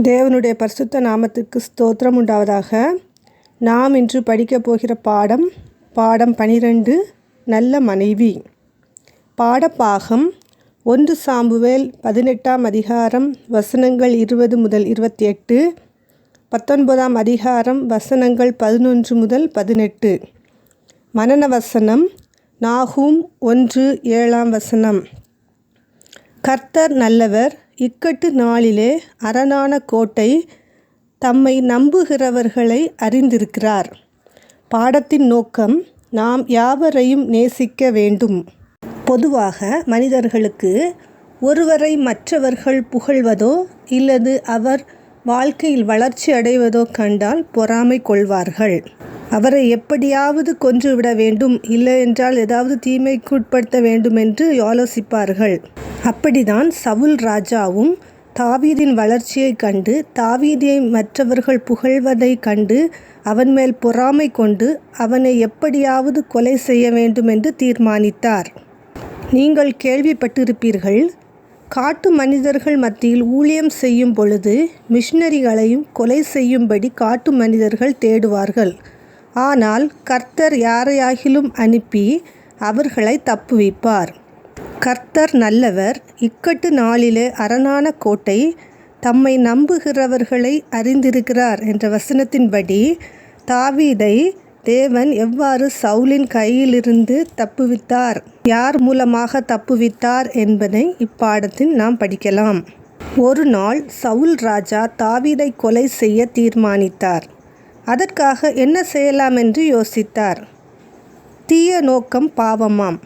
தேவனுடைய பரிசுத்த நாமத்துக்கு ஸ்தோத்திரம் உண்டாவதாக. நாம் இன்று படிக்கப் போகிற பாடம் 12 நல்ல மனைவி. பாடப்பாகம் 1 சாமுவேல் 18ஆம் அதிகாரம் வசனங்கள் 20 முதல் 28, 19ஆம் அதிகாரம் வசனங்கள் 11 முதல் 18. மனன வசனம் நாகூம் 1:7 வசனம். கர்த்தர் நல்லவர், இக்கட்டு நாளிலே அரணான கோட்டை, தம்மை நம்புகிறவர்களை அறிந்திருக்கிறார். பாடத்தின் நோக்கம், நாம் யாவரையும் நேசிக்க வேண்டும். பொதுவாக மனிதர்களுக்கு ஒருவரை மற்றவர்கள் புகழ்வதோ இல்லது அவர் வாழ்க்கையில் வளர்ச்சி அடைவதோ கண்டால் பொறாமை கொள்வார்கள். அவரை எப்படியாவது கொன்றுவிட வேண்டும், இல்லை என்றால் ஏதாவது தீமைக்குட்படுத்த வேண்டும் என்று யோசிப்பார்கள். அப்படிதான் சவுல் ராஜாவும் தாவீதின் வளர்ச்சியை கண்டு, தாவீதை மற்றவர்கள் புகழ்வதை கண்டு அவன் மேல் பொறாமை கொண்டு அவனை எப்படியாவது கொலை செய்ய வேண்டும் என்று தீர்மானித்தார். நீங்கள் கேள்விப்பட்டிருப்பீர்கள், காட்டு மனிதர்கள் மத்தியில் ஊழியம் செய்யும் பொழுது மிஷனரிகளையும் கொலை செய்யும்படி காட்டு மனிதர்கள் தேடுவார்கள். ஆனால் கர்த்தர் யாரையாகிலும் அனுப்பி அவர்களை தப்புவிப்பார். கர்த்தர் நல்லவர், இக்கட்டு நாளிலே அரணான கோட்டை, தம்மை நம்புகிறவர்களை அறிந்திருக்கிறார் என்ற வசனத்தின்படி தாவீதை தேவன் எவ்வாறு சவுலின் கையிலிருந்து தப்புவித்தார், யார் மூலமாக தப்புவித்தார் என்பதை இப்பாடத்தில் நாம் படிக்கலாம். ஒரு நாள் சவுல் ராஜா தாவீதை கொலை செய்ய தீர்மானித்தார். அதற்காக என்ன செய்யலாம் என்று யோசித்தார். தீய நோக்கம் பாவமாம்.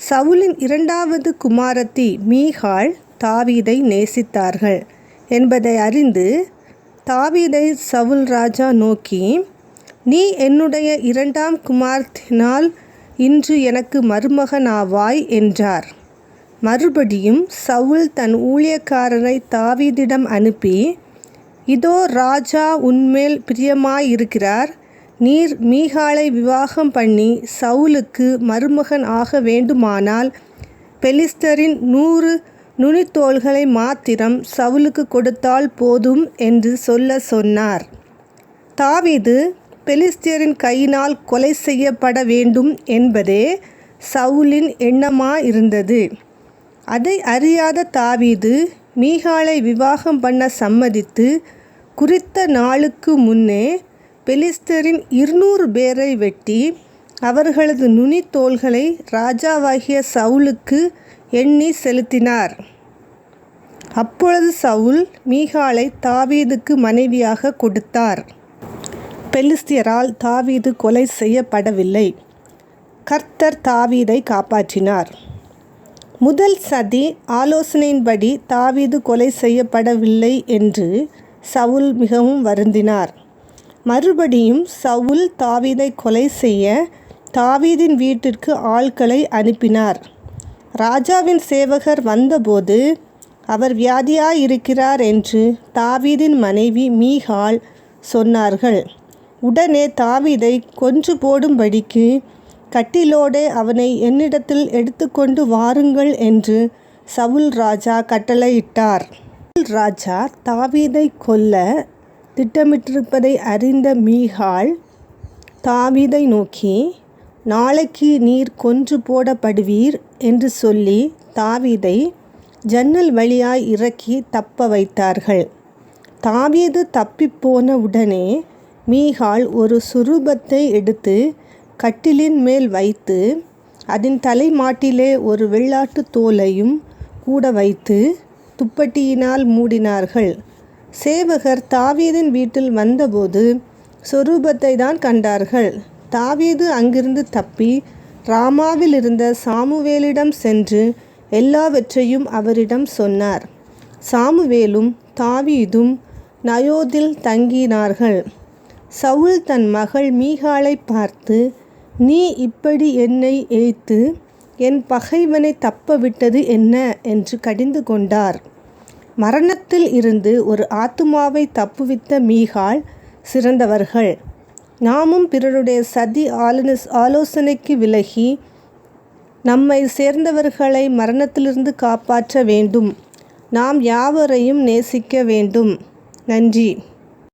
சவுலின் 2வது குமாரத்தி மீகாள் தாவீதை நேசித்தார்கள் என்பதை அறிந்து தாவீதை சவுல் ராஜா நோக்கி, நீ என்னுடைய 2ஆம் குமாரத்தினால் இன்று எனக்கு மருமகனாவாய் என்றார். மறுபடியும் சவுல் தன் ஊழியக்காரரை தாவீதிடம் அனுப்பி, இதோ ராஜா உன்மேல் பிரியமாயிருக்கிறார், நீர் மீகாளை விவாகம் பண்ணி சவுலுக்கு மருமகன் ஆக வேண்டுமானால் பெலிஸ்தரின் 100 நுனித்தோள்களை மாத்திரம் சவுலுக்கு கொடுத்தால் போதும் என்று சொன்னார். தாவீது பெலிஸ்தரின் கையினால் கொலை செய்யப்பட வேண்டும் என்பதே சவுலின் எண்ணமாயிருந்தது. அதை அறியாத தாவீது மீகாளை விவாகம் பண்ண சம்மதித்து குறித்த நாளுக்கு முன்னே பெலிஸ்தரின் 200 பேரை வெட்டி அவர்களது நுனித்தோள்களை ராஜாவாகிய சவுலுக்கு எண்ணி செலுத்தினார். அப்பொழுது சவுல் மீகாளை தாவீதுக்கு மனைவியாக கொடுத்தார். பெலிஸ்தியரால் தாவீது கொலை செய்யப்படவில்லை. கர்த்தர் தாவீதை காப்பாற்றினார். முதல் சதி ஆலோசனையின்படி தாவீது கொலை செய்யப்படவில்லை என்று சவுல் மிகவும் வருந்தினார். மறுபடியும் சவுல் தாவீதை கொலை செய்ய தாவீதின் வீட்டிற்கு ஆட்களை அனுப்பினார். ராஜாவின் சேவகர் வந்தபோது அவர் வியாதியாயிருக்கிறார் என்று தாவீதின் மனைவி மீகாள் சொன்னார்கள். உடனே தாவீதை கொன்று போடும்படிக்கு கட்டிலோடே அவனை என்னிடத்தில் எடுத்துக்கொண்டு வாருங்கள் என்று சவுல் ராஜா கட்டளையிட்டார். சவுல் ராஜா தாவீதை கொல்ல திட்டமிட்டிருப்பதை அறிந்த மீகாள் தாவீதை நோக்கி, நாளைக்கு நீர் கொன்று போடப்படுவீர் என்று சொல்லி தாவீதை ஜன்னல் வழியாய் இறக்கி தப்ப வைத்தார்கள். தாவீது தப்பிப்போன உடனே மீகாள் ஒரு சுரூபத்தை எடுத்து கட்டிலின் மேல் வைத்து அதன் தலைமாட்டிலே ஒரு வெள்ளாட்டு தோலையும் கூட வைத்து துப்பட்டியினால் மூடினார்கள். சேவகர் தாவீதின் வீட்டில் வந்தபோது சொரூபத்தை தான் கண்டார்கள். தாவீது அங்கிருந்து தப்பி ராமாவில் இருந்த சாமுவேலிடம் சென்று எல்லாவற்றையும் அவரிடம் சொன்னார். சாமுவேலும் தாவீதும் நயோதில் தங்கினார்கள். சவுல் தன் மகள் மீகாளை பார்த்து, நீ இப்படி என்னை ஏய்த்து என் பகைவனை தப்ப விட்டது என்ன என்று கடிந்து கொண்டார். மரணத்தில் இருந்து ஒரு ஆத்துமாவை தப்புவித்த மீகாள் சிறந்தவர்கள். நாமும் பிறருடைய சதி ஆலோசனைக்கு விலகி நம்மை சேர்ந்தவர்களை மரணத்திலிருந்து காப்பாற்ற வேண்டும். நாம் யாவரையும் நேசிக்க வேண்டும். நன்றி.